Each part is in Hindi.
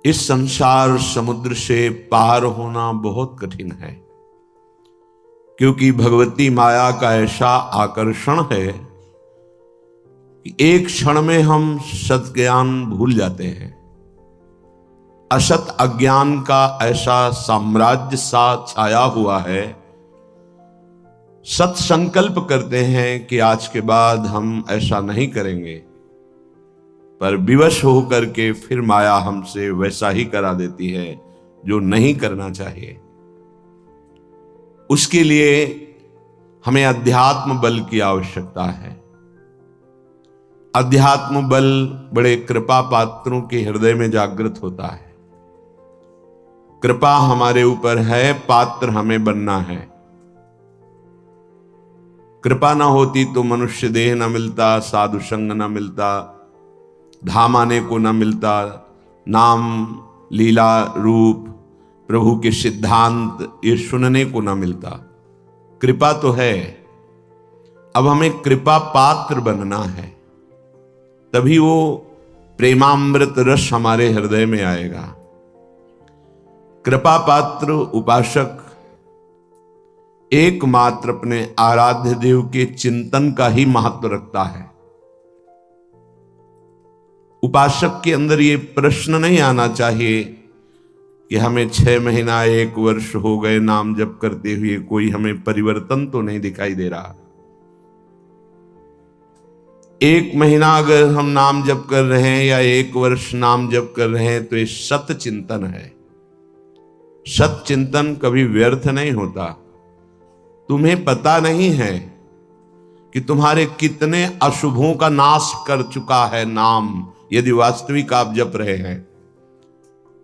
इस संसार समुद्र से पार होना बहुत कठिन है, क्योंकि भगवती माया का ऐसा आकर्षण है कि एक क्षण में हम सत ज्ञान भूल जाते हैं। असत अज्ञान का ऐसा साम्राज्य सा छाया हुआ है, सत संकल्प करते हैं कि आज के बाद हम ऐसा नहीं करेंगे, पर विवश होकर के फिर माया हमसे वैसा ही करा देती है जो नहीं करना चाहिए। उसके लिए हमें अध्यात्म बल की आवश्यकता है। अध्यात्म बल बड़े कृपा पात्रों के हृदय में जागृत होता है। कृपा हमारे ऊपर है, पात्र हमें बनना है। कृपा ना होती तो मनुष्य देह न मिलता, साधु संग न मिलता, धाम आने को न मिलता, नाम लीला रूप प्रभु के सिद्धांत ये सुनने को न मिलता। कृपा तो है, अब हमें कृपा पात्र बनना है, तभी वो प्रेमामृत रस हमारे हृदय में आएगा। कृपा पात्र उपासक एकमात्र अपने आराध्य देव के चिंतन का ही महत्व रखता है। उपासक के अंदर ये प्रश्न नहीं आना चाहिए कि हमें 6 महीना 1 वर्ष हो गए नाम जप करते हुए, कोई हमें परिवर्तन तो नहीं दिखाई दे रहा। 1 महीना अगर हम नाम जप कर रहे हैं या 1 वर्ष नाम जप कर रहे हैं तो ये सत चिंतन है। सत चिंतन कभी व्यर्थ नहीं होता। तुम्हें पता नहीं है कि तुम्हारे कितने अशुभों का नाश कर चुका है नाम, यदि वास्तविक आप जप रहे हैं।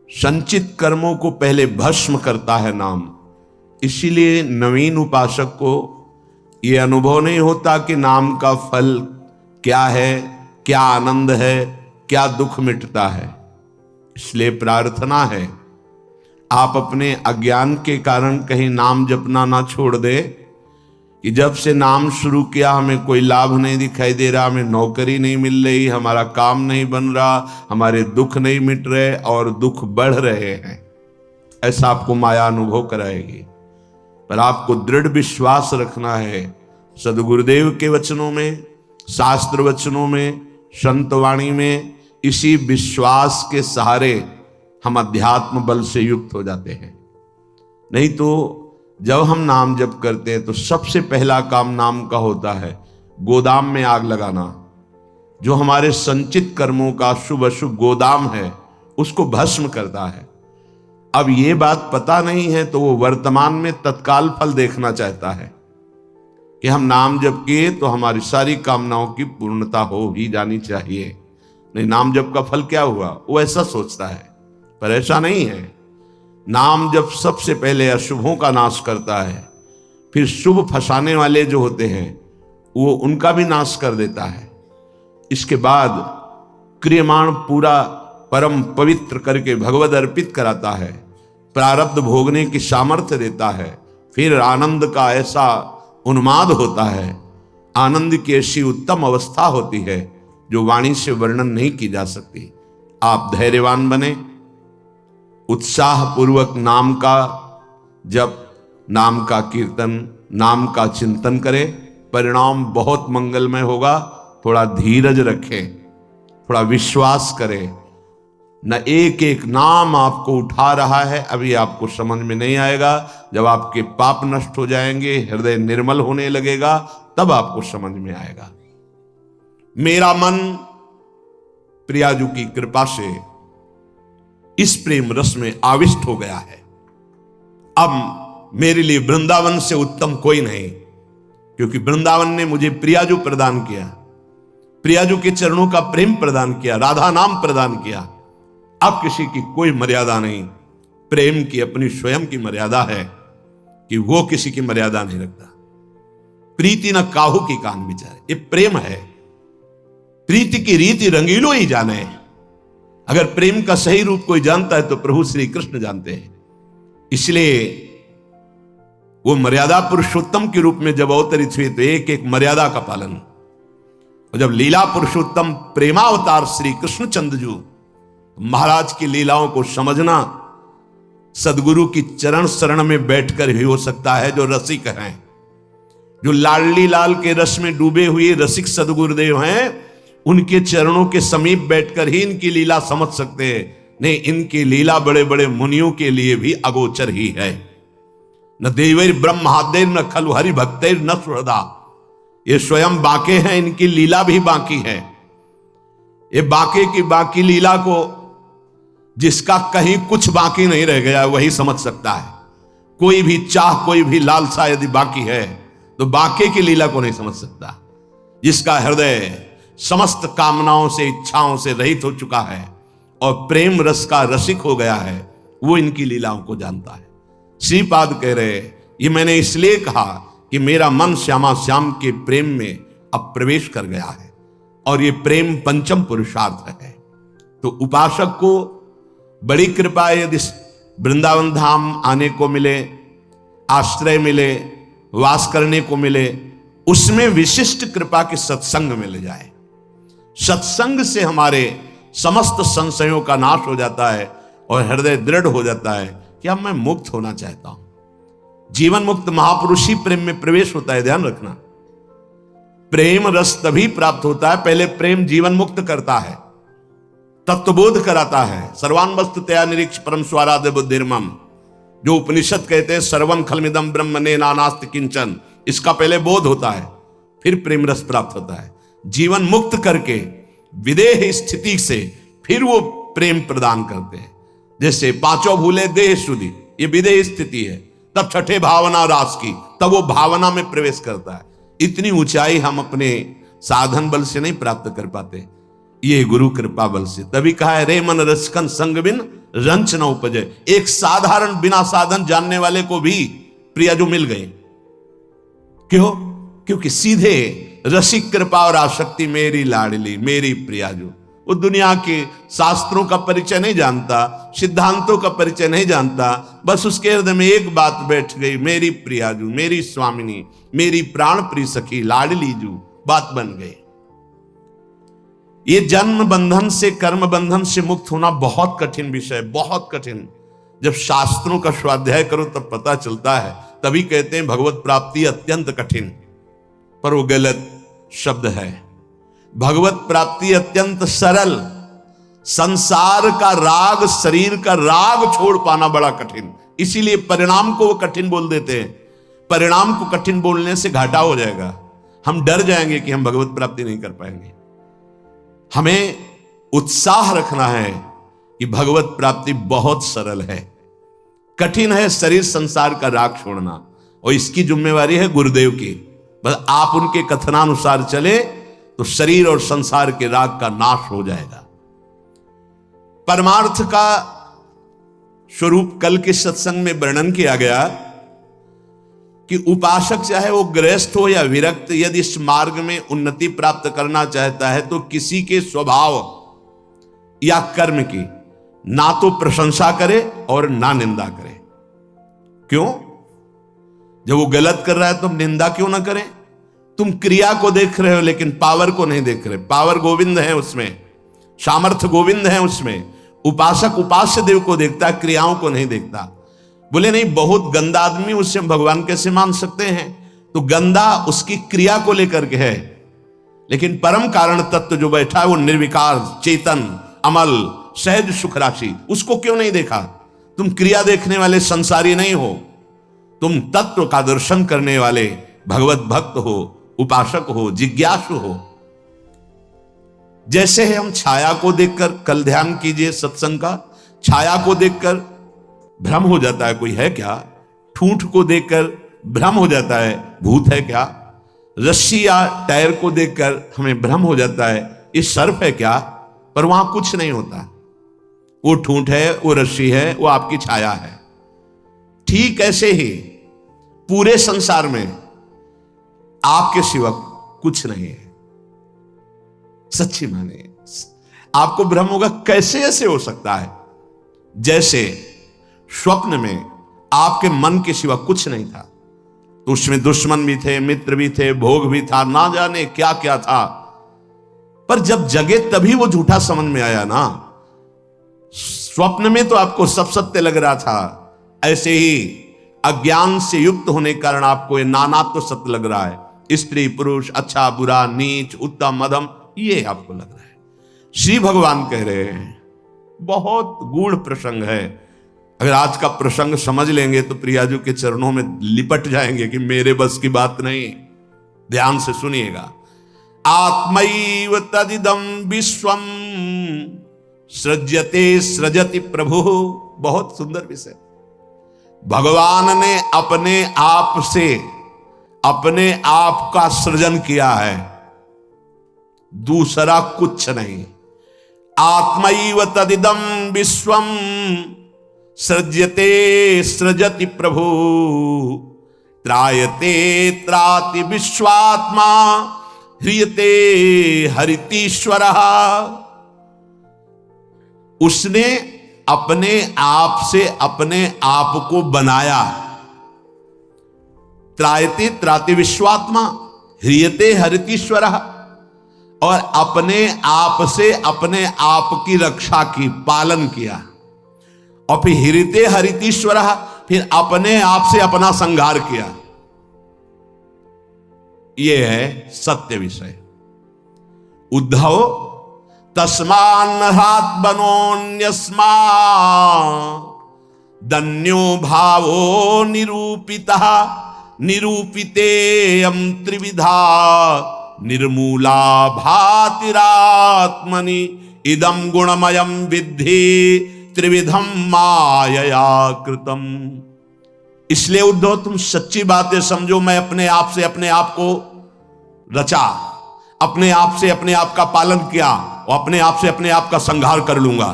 संचित कर्मों को पहले भस्म करता है नाम। इसीलिए नवीन उपासक को यह अनुभव नहीं होता कि नाम का फल क्या है, क्या आनंद है, क्या दुख मिटता है। इसलिए प्रार्थना है आप अपने अज्ञान के कारण कहीं नाम जपना ना छोड़ दे कि जब से नाम शुरू किया हमें कोई लाभ नहीं दिखाई दे रहा, हमें नौकरी नहीं मिल रही, हमारा काम नहीं बन रहा, हमारे दुख नहीं मिट रहे और दुख बढ़ रहे हैं। ऐसा आपको माया अनुभव कराएगी। पर आपको दृढ़ विश्वास रखना है सदगुरुदेव के वचनों में, शास्त्र वचनों में, संत वाणी में। इसी विश्वास के सहारे हम अध्यात्म बल से युक्त हो जाते हैं। नहीं तो जब हम नाम जप करते हैं तो सबसे पहला काम नाम का होता है गोदाम में आग लगाना। जो हमारे संचित कर्मों का शुभ अशुभ गोदाम है उसको भस्म करता है। अब ये बात पता नहीं है तो वो वर्तमान में तत्काल फल देखना चाहता है कि हम नाम जप किए तो हमारी सारी कामनाओं की पूर्णता हो ही जानी चाहिए। नहीं, नाम जप का फल क्या हुआ, वो ऐसा सोचता है। पर ऐसा नहीं है। नाम जब सबसे पहले अशुभों का नाश करता है, फिर शुभ फंसाने वाले जो होते हैं वो उनका भी नाश कर देता है। इसके बाद क्रियमाण पूरा परम पवित्र करके भगवद अर्पित कराता है, प्रारब्ध भोगने की सामर्थ्य देता है। फिर आनंद का ऐसा उन्माद होता है, आनंद की ऐसी उत्तम अवस्था होती है जो वाणी से वर्णन नहीं की जा सकती। आप धैर्यवान बने, उत्साह पूर्वक नाम का जप, नाम का कीर्तन, नाम का चिंतन करें। परिणाम बहुत मंगलमय होगा। थोड़ा धीरज रखें, थोड़ा विश्वास करें। न एक एक नाम आपको उठा रहा है, अभी आपको समझ में नहीं आएगा। जब आपके पाप नष्ट हो जाएंगे, हृदय निर्मल होने लगेगा, तब आपको समझ में आएगा। मेरा मन प्रियाजू की कृपा से इस प्रेम रस में आविष्ट हो गया है। अब मेरे लिए वृंदावन से उत्तम कोई नहीं, क्योंकि वृंदावन ने मुझे प्रियाजू प्रदान किया, प्रियाजू के चरणों का प्रेम प्रदान किया, राधा नाम प्रदान किया। अब किसी की कोई मर्यादा नहीं। प्रेम की अपनी स्वयं की मर्यादा है कि वो किसी की मर्यादा नहीं रखता। प्रीति न काहू की कान विचारे, ये प्रेम है। प्रीति की रीति रंगीलो ही जाने। अगर प्रेम का सही रूप कोई जानता है तो प्रभु श्री कृष्ण जानते हैं। इसलिए वो मर्यादा पुरुषोत्तम के रूप में जब अवतरित हुए तो एक एक मर्यादा का पालन। और जब लीला पुरुषोत्तम प्रेमावतार श्री कृष्ण चंद्रजू महाराज की लीलाओं को समझना सदगुरु की चरण शरण में बैठकर ही हो सकता है। जो रसिक हैं, जो लाडली लाल के रस में डूबे हुए रसिक सदगुरुदेव हैं, उनके चरणों के समीप बैठकर ही इनकी लीला समझ सकते हैं। नहीं, इनकी लीला बड़े बड़े मुनियों के लिए भी अगोचर ही है। न देवैर ब्रह्मादेर न खलु हरि भक्तैर न सुहृदा, ये स्वयं बांके हैं, इनकी लीला भी बांकी है। ये बांके की बाकी लीला को जिसका कहीं कुछ बाकी नहीं रह गया वही समझ सकता है। कोई भी चाह, कोई भी लालसा यदि बाकी है तो बांके की लीला को नहीं समझ सकता। जिसका हृदय समस्त कामनाओं से, इच्छाओं से रहित हो चुका है और प्रेम रस का रसिक हो गया है, वो इनकी लीलाओं को जानता है। श्रीपाद कह रहे, ये मैंने इसलिए कहा कि मेरा मन श्यामा श्याम के प्रेम में अब प्रवेश कर गया है और ये प्रेम पंचम पुरुषार्थ है। तो उपासक को बड़ी कृपा यदि वृंदावन धाम आने को मिले, आश्रय मिले, वास करने को मिले, उसमें विशिष्ट कृपा के सत्संग मिल जाए। सत्संग से हमारे समस्त संशयों का नाश हो जाता है और हृदय दृढ़ हो जाता है कि अब मैं मुक्त होना चाहता हूं। जीवन मुक्त महापुरुष ही प्रेम में प्रवेश होता है, ध्यान रखना। प्रेम रस तभी प्राप्त होता है, पहले प्रेम जीवन मुक्त करता है, तत्वबोध कराता है। सर्वान वस्तु तया निरीक्ष परम स्वाराध्य बुद्धिर्मम, जो उपनिषद कहते हैं सर्वम खलमिदम ब्रह्मणे नानास्ति किंचन, इसका पहले बोध होता है, फिर प्रेम रस प्राप्त होता है। जीवन मुक्त करके विदेह स्थिति से फिर वो प्रेम प्रदान करते हैं। जैसे पांचों भूले देह शुद्धि, ये विदेह स्थिति है, तब छठे भावना रास की, तब वो भावना में प्रवेश करता है। इतनी ऊंचाई हम अपने साधन बल से नहीं प्राप्त कर पाते, ये गुरु कृपा बल से। तभी कहा है रे मन रसकन संग बिन रंच न उपजे। एक साधारण बिना साधन जानने वाले को भी प्रियाजू मिल गए। क्यों? क्योंकि सीधे रसिक कृपा और आसक्ति मेरी लाडली, मेरी प्रियाजू। वो दुनिया के शास्त्रों का परिचय नहीं जानता, सिद्धांतों का परिचय नहीं जानता, बस उसके हृदय में एक बात बैठ गई, मेरी प्रियाजू, मेरी स्वामिनी, मेरी प्राण प्रिय सखी, लाडली जू, बात बन गई। ये जन्म बंधन से, कर्म बंधन से मुक्त होना बहुत कठिन विषय, बहुत कठिन। जब शास्त्रों का स्वाध्याय करो तब पता चलता है। तभी कहते हैं भगवत प्राप्ति अत्यंत कठिन, पर वो गलत शब्द है। भगवत प्राप्ति अत्यंत सरल। संसार का राग, शरीर का राग छोड़ पाना बड़ा कठिन, इसीलिए परिणाम को वो कठिन बोल देते हैं। परिणाम को कठिन बोलने से घाटा हो जाएगा, हम डर जाएंगे कि हम भगवत प्राप्ति नहीं कर पाएंगे। हमें उत्साह रखना है कि भगवत प्राप्ति बहुत सरल है। कठिन है शरीर संसार का राग छोड़ना, और इसकी जिम्मेवारी है गुरुदेव की। बस आप उनके कथनानुसार चले तो शरीर और संसार के राग का नाश हो जाएगा। परमार्थ का स्वरूप कल के सत्संग में वर्णन किया गया कि उपासक चाहे वो गृहस्थ हो या विरक्त, यदि इस मार्ग में उन्नति प्राप्त करना चाहता है तो किसी के स्वभाव या कर्म की ना तो प्रशंसा करे और ना निंदा करे। क्यों? जब वो गलत कर रहा है तुम निंदा क्यों ना करें? तुम क्रिया को देख रहे हो लेकिन पावर को नहीं देख रहे। पावर गोविंद है उसमें, सामर्थ्य गोविंद है उसमें। उपासक उपास्य देव को देखता है, क्रियाओं को नहीं देखता। बोले नहीं, बहुत गंदा आदमी, उससे हम भगवान कैसे मान सकते हैं? तो गंदा उसकी क्रिया को लेकर के है, लेकिन परम कारण तत्व जो बैठा है वो निर्विकार, चेतन, अमल, सहज सुख राशि, उसको क्यों नहीं देखा? तुम क्रिया देखने वाले संसारी नहीं हो, तुम तत्व का दर्शन करने वाले भगवत भक्त हो, उपासक हो, जिज्ञासु हो। जैसे हम छाया को देखकर, कल ध्यान कीजिए सत्संग का, छाया को देखकर भ्रम हो जाता है कोई है क्या, ठूंठ को देखकर भ्रम हो जाता है भूत है क्या, रस्सी या टायर को देखकर हमें भ्रम हो जाता है ये सर्प है क्या, पर वहां कुछ नहीं होता। वो ठूंठ है, वो रस्सी है, वो आपकी छाया है। ठीक ऐसे ही पूरे संसार में आपके सिवा कुछ नहीं है। सच्ची माने आपको भ्रम होगा, कैसे ऐसे हो सकता है? जैसे स्वप्न में आपके मन के सिवा कुछ नहीं था, तो उसमें दुश्मन भी थे, मित्र भी थे, भोग भी था, ना जाने क्या क्या था, पर जब जगे तभी वो झूठा समझ में आया ना। स्वप्न में तो आपको सब सत्य लग रहा था, ऐसे ही अज्ञान से युक्त होने के कारण आपको ये नानात्व सत्य लग रहा है। स्त्री पुरुष, अच्छा बुरा, नीच उत्तम अधम, ये आपको लग रहा है। श्री भगवान कह रहे हैं, बहुत गूढ़ प्रसंग है। अगर आज का प्रसंग समझ लेंगे तो प्रियाजू के चरणों में लिपट जाएंगे कि मेरे बस की बात नहीं। ध्यान से सुनिएगा। आत्मैव तदिदं विश्वम सृज्यते सृजति प्रभु। बहुत सुंदर विषय। भगवान ने अपने आप से अपने आप का सृजन किया है, दूसरा कुछ नहीं। आत्मैव तदिदं विश्वम सृज्यते सृजति प्रभु त्रायते त्राति विश्वात्मा ह्रियते हरितीश्वरः। उसने अपने आप से अपने आप को बनाया। त्रायते त्राति विश्वात्मा ह्रियते हरितीश्वरः, और अपने आप से अपने आप की रक्षा की, पालन किया। और फिर ह्रियते हरितीश्वरः, फिर अपने आप से अपना संहार किया। यह है सत्य विषय। उद्धव तस्मान्नहात् बनोन्यस्मा दन्यो भावो निरूपितः निरूपितेयं त्रिविधा निर्मूला भातिरात्मनि इदं गुणमयं विद्धि त्रिविधम मायया कृतम। इसलिए उद्धव तुम सच्ची बातें समझो। मैं अपने आप से अपने आप को रचा, अपने आप से अपने आप का पालन किया, और अपने आप से अपने आप का संहार कर लूंगा।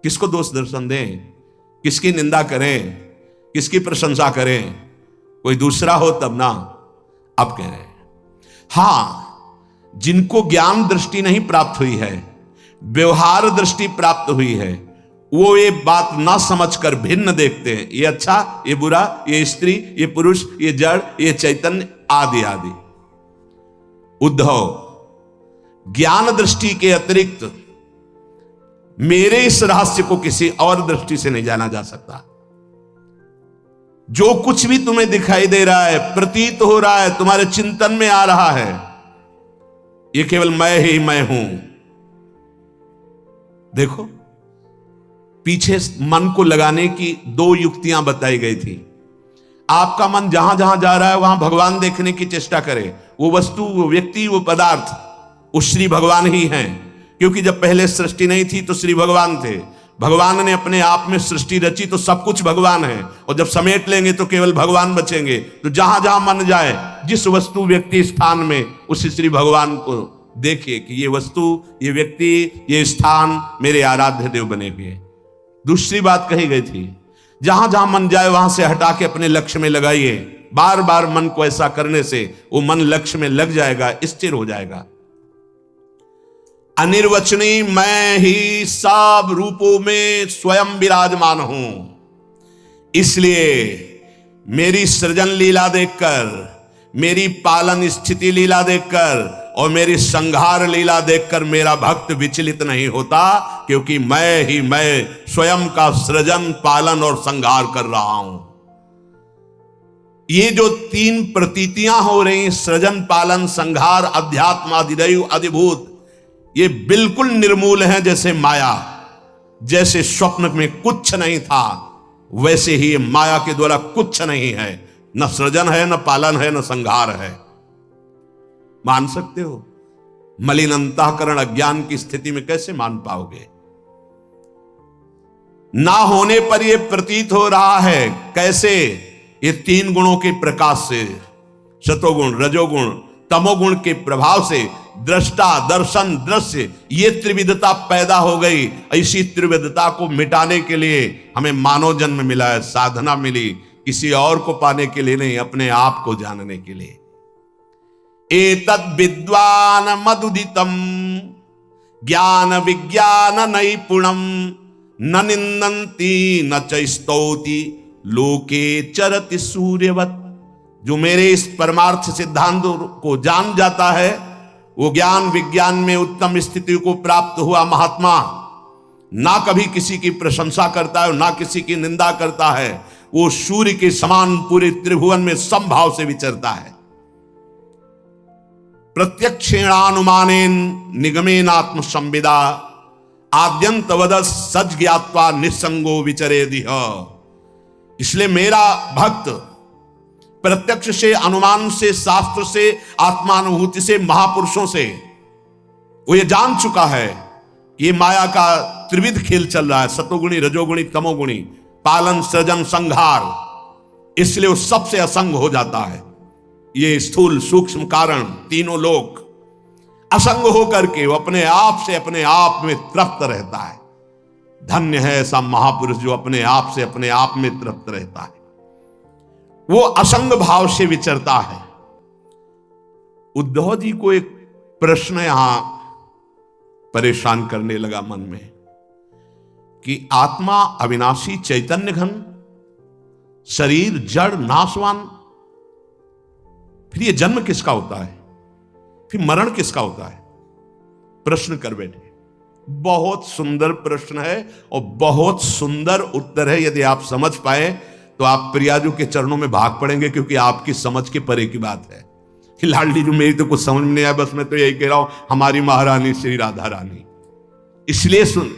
किसको दोष दर्शन दें, किसकी निंदा करें, किसकी प्रशंसा करें? कोई दूसरा हो तब ना। अब कह रहे हैं, हां, जिनको ज्ञान दृष्टि नहीं प्राप्त हुई है, व्यवहार दृष्टि प्राप्त हुई है, वो ये बात ना समझकर भिन्न देखते हैं। ये अच्छा, ये बुरा, ये स्त्री, ये पुरुष, ये जड़, ये चैतन्य, आदि आदि। उद्धव, ज्ञान दृष्टि के अतिरिक्त मेरे इस रहस्य को किसी और दृष्टि से नहीं जाना जा सकता। जो कुछ भी तुम्हें दिखाई दे रहा है, प्रतीत हो रहा है, तुम्हारे चिंतन में आ रहा है, ये केवल मैं ही मैं हूं। देखो, पीछे मन को लगाने की दो युक्तियां बताई गई थी। आपका मन जहां जहां जा रहा है वहां भगवान देखने की चेष्टा करे। वो वस्तु, वो व्यक्ति, वो पदार्थ, वो श्री भगवान ही हैं। क्योंकि जब पहले सृष्टि नहीं थी तो श्री भगवान थे। भगवान ने अपने आप में सृष्टि रची तो सब कुछ भगवान है, और जब समेट लेंगे तो केवल भगवान बचेंगे। तो जहां जहां मन जाए, जिस वस्तु व्यक्ति स्थान में, उस श्री भगवान को देखिए कि ये वस्तु, ये व्यक्ति, ये स्थान मेरे आराध्य देव बने हुए। दूसरी बात कही गई थी, जहां जहां मन जाए वहां से हटा के अपने लक्ष्य में लगाइए। बार बार मन को ऐसा करने से वो मन लक्ष्य में लग जाएगा, स्थिर हो जाएगा। अनिर्वचनीय मैं ही सब रूपों में स्वयं विराजमान हूं। इसलिए मेरी सृजन लीला देखकर, मेरी पालन स्थिति लीला देखकर और मेरी संहार लीला देखकर मेरा भक्त विचलित नहीं होता, क्योंकि मैं ही मैं स्वयं का सृजन, पालन और संहार कर रहा हूं। ये जो तीन प्रतीतियां हो रही, सृजन, पालन, संहार, अध्यात्म, अधिदैव, अधिभूत, ये बिल्कुल निर्मूल हैं। जैसे माया, जैसे स्वप्न में कुछ नहीं था, वैसे ही माया के द्वारा कुछ नहीं है। न सृजन है, न पालन है, न संहार है। मान सकते हो? मलिन अंतःकरण अज्ञान की स्थिति में कैसे मान पाओगे? ना होने पर यह प्रतीत हो रहा है। कैसे? ये तीन गुणों के प्रकाश से, सतोगुण, रजोगुण, तमोगुण के प्रभाव से दृष्टा, दर्शन, दृश्य, ये त्रिविधता पैदा हो गई। ऐसी त्रिविधता को मिटाने के लिए हमें मानव जन्म मिला है, साधना मिली, किसी और को पाने के लिए नहीं, अपने आप को जानने के लिए। एतद् विद्वान मदुदितम ज्ञान विज्ञान नैपुणम न निंदन्ति न च स्तौति लोके चरति सूर्यवत्। जो मेरे इस परमार्थ सिद्धांत को जान जाता है, वो ज्ञान विज्ञान में उत्तम स्थिति को प्राप्त हुआ महात्मा, ना कभी किसी की प्रशंसा करता है और ना किसी की निंदा करता है। वो सूर्य के समान पूरे त्रिभुवन में समभाव से विचरता है। प्रत्यक्षेणानुमानेन निगमेनात्म संविदा आद्यंतवद सच ज्ञात्वा निसंगो विचरे दिह। इसलिए मेरा भक्त प्रत्यक्ष से, अनुमान से, शास्त्र से, आत्मानुभूति से, महापुरुषों से वो ये जान चुका है कि ये माया का त्रिविध खेल चल रहा है, सतोगुणी, रजोगुणी, तमोगुणी, पालन, सृजन, संहार। इसलिए वो सबसे असंग हो जाता है। ये स्थूल सूक्ष्म कारण तीनों लोग असंग होकर के वो अपने आप में तृप्त रहता है। धन्य है ऐसा महापुरुष जो अपने आप से अपने आप में तृप्त रहता है, वो असंग भाव से विचरता है। उद्धव जी को एक प्रश्न यहां परेशान करने लगा मन में कि आत्मा अविनाशी चैतन्य घन, शरीर जड़ नाशवान, फिर ये जन्म किसका होता है, फिर मरण किसका होता है? प्रश्न कर बैठे। बहुत सुंदर प्रश्न है और बहुत सुंदर उत्तर है। यदि आप समझ पाए तो आप प्रियाजू के चरणों में भाग पड़ेंगे, क्योंकि आपकी समझ के परे की बात है। लाडली जी, मेरी तो कुछ समझ में नहीं आया, बस मैं तो यही कह रहा हूं, हमारी महारानी श्री राधा रानी। इसलिए सुन,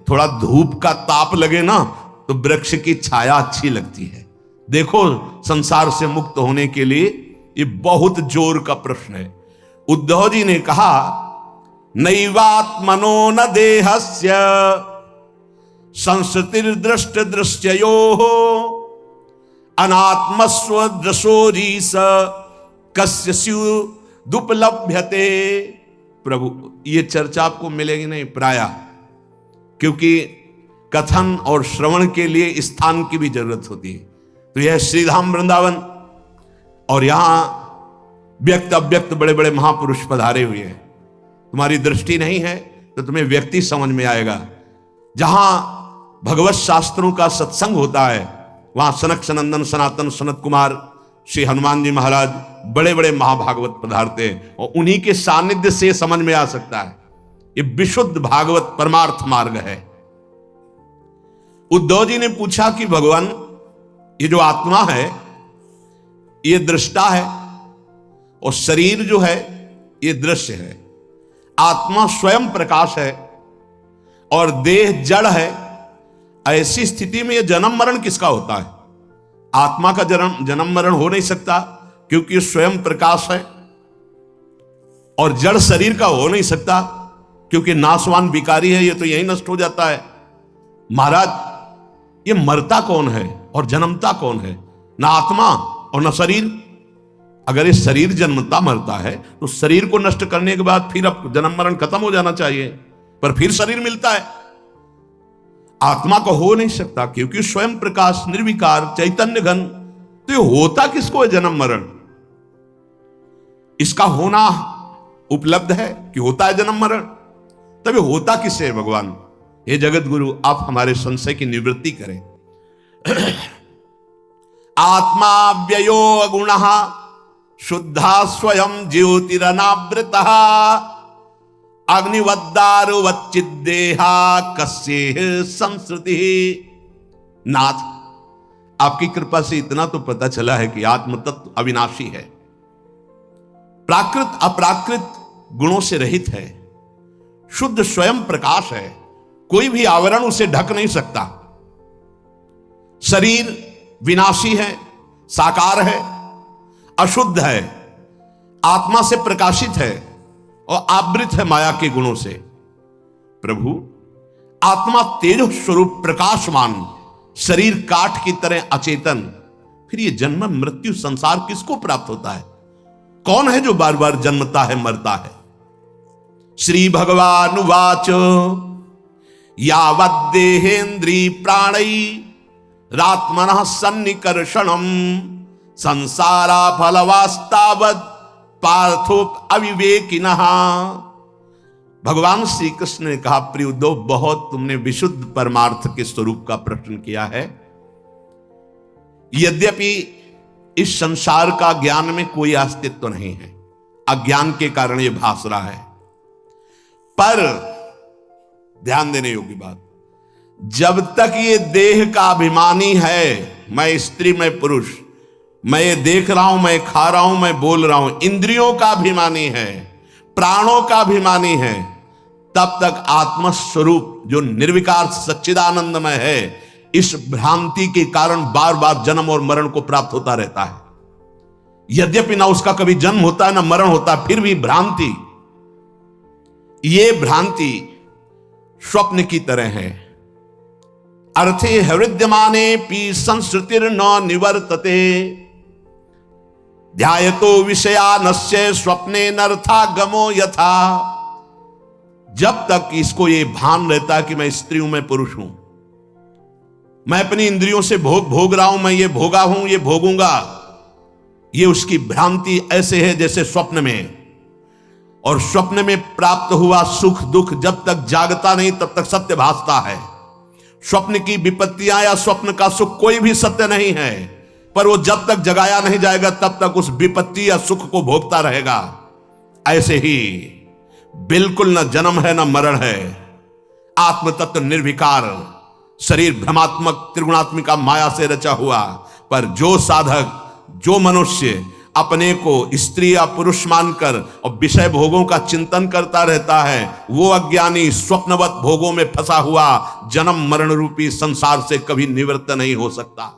थोड़ा धूप का ताप लगे ना तो वृक्ष की छाया अच्छी लगती है। देखो, संसार से मुक्त होने के लिए ये बहुत जोर का प्रश्न है। उद्धव जी ने कहा, नैवात्मनो न देहस्य संस्कृतिर्दृष्ट दृश्ययोः अनात्मस्व दृशोरीस कस्य स्युदुपलभ्यते। प्रभु, ये चर्चा आपको मिलेगी नहीं प्राय, क्योंकि कथन और श्रवण के लिए स्थान की भी जरूरत होती है। तो यह श्रीधाम वृंदावन, और यहां व्यक्त अव्यक्त बड़े बड़े महापुरुष पधारे हुए हैं। तुम्हारी दृष्टि नहीं है तो तुम्हें व्यक्ति समझ में आएगा। जहां भगवत शास्त्रों का सत्संग होता है वहां सनक सनंदन सनातन सनत कुमार श्री हनुमान जी महाराज, बड़े बड़े महाभागवत पधारते हैं, और उन्हीं के सानिध्य से समझ में आ सकता है। ये विशुद्ध भागवत परमार्थ मार्ग है। उद्धव जी ने पूछा कि भगवान, ये जो आत्मा है ये दृष्टा है और शरीर जो है ये दृश्य है। आत्मा स्वयं प्रकाश है और देह जड़ है। ऐसी स्थिति में ये जन्म मरण किसका होता है? आत्मा का जन्म मरण हो नहीं सकता, क्योंकि स्वयं प्रकाश है, और जड़ शरीर का हो नहीं सकता, क्योंकि नाशवान विकारी है, ये तो यही नष्ट हो जाता है। महाराज, ये मरता कौन है और जन्मता कौन है? ना आत्मा और न शरीर। अगर ये शरीर जन्मता मरता है तो शरीर को नष्ट करने के बाद फिर अब जन्म मरण खत्म हो जाना चाहिए, पर फिर शरीर मिलता है। आत्मा को हो नहीं सकता, क्योंकि स्वयं प्रकाश निर्विकार चैतन्य घन। तो ये होता किसको है जन्म मरण? इसका होना उपलब्ध है कि होता है जन्म मरण, तभी होता किससे है भगवान? हे जगत गुरु, आप हमारे संशय की निवृत्ति करें। आत्मा व्ययो अगुणः शुद्धा स्वयं ज्योतिरनावृतः अग्निवद्दारुवच्चिद्देहा कस्य संस्कृति। नाथ, आपकी कृपा से इतना तो पता चला है कि आत्म तत्व अविनाशी है, प्राकृत अप्राकृत गुणों से रहित है, शुद्ध स्वयं प्रकाश है, कोई भी आवरण उसे ढक नहीं सकता। शरीर विनाशी है, साकार है, अशुद्ध है, आत्मा से प्रकाशित है और आवृत है माया के गुणों से। प्रभु, आत्मा तेज स्वरूप प्रकाशमान, शरीर काठ की तरह अचेतन, फिर ये जन्म मृत्यु संसार किसको प्राप्त होता है? कौन है जो बार बार जन्मता है मरता है? श्री भगवान उवाच यावद्देहेन्द्रिय प्राणै रात्मनः सन्निकर्षणम् संसारा फलवास्तावत् पार्थो अविवेकिनः। भगवान श्री कृष्ण ने कहा, प्रिय उद्धव, बहुत तुमने विशुद्ध परमार्थ के स्वरूप का प्रश्न किया है। यद्यपि इस संसार का ज्ञान में कोई अस्तित्व नहीं है, अज्ञान के कारण यह भास रहा है, पर ध्यान देने योग्य बात, जब तक ये देह का अभिमानी है, मैं स्त्री मैं पुरुष, मैं ये देख रहा हूं, मैं खा रहा हूं, मैं बोल रहा हूं, इंद्रियों का अभिमानी है, प्राणों का अभिमानी है, तब तक आत्मस्वरूप जो निर्विकार सच्चिदानंदमय है, इस भ्रांति के कारण बार बार जन्म और मरण को प्राप्त होता रहता है। यद्यपि ना उसका कभी जन्म होता है ना मरण होता है, फिर भी भ्रांति, ये भ्रांति स्वप्न की तरह है। अर्थे हृद्यमाने पी संस्कृतिर न निवर्तते, ध्यायतो विषयानस्य स्वप्ने नर्था गमो यथा। जब तक इसको ये भान रहता है कि मैं स्त्री हूं, मैं पुरुष हूं, मैं अपनी इंद्रियों से भोग रहा हूं, मैं ये भोगा हूं, ये भोगूंगा, ये उसकी भ्रांति ऐसे है जैसे स्वप्न में। और स्वप्न में प्राप्त हुआ सुख दुख जब तक जागता नहीं तब तक सत्य भासता है। स्वप्न की विपत्तियां या स्वप्न का सुख कोई भी सत्य नहीं है, पर वो जब तक जगाया नहीं जाएगा तब तक उस विपत्ति या सुख को भोगता रहेगा। ऐसे ही बिल्कुल न जन्म है न मरण है, आत्म तत्व निर्विकार, शरीर भ्रमात्मक त्रिगुणात्मिका माया से रचा हुआ। पर जो साधक, जो मनुष्य अपने को स्त्री या पुरुष मानकर और विषय भोगों का चिंतन करता रहता है, वो अज्ञानी स्वप्नवत भोगों में फंसा हुआ जन्म मरण रूपी संसार से कभी निवृत्त नहीं हो सकता।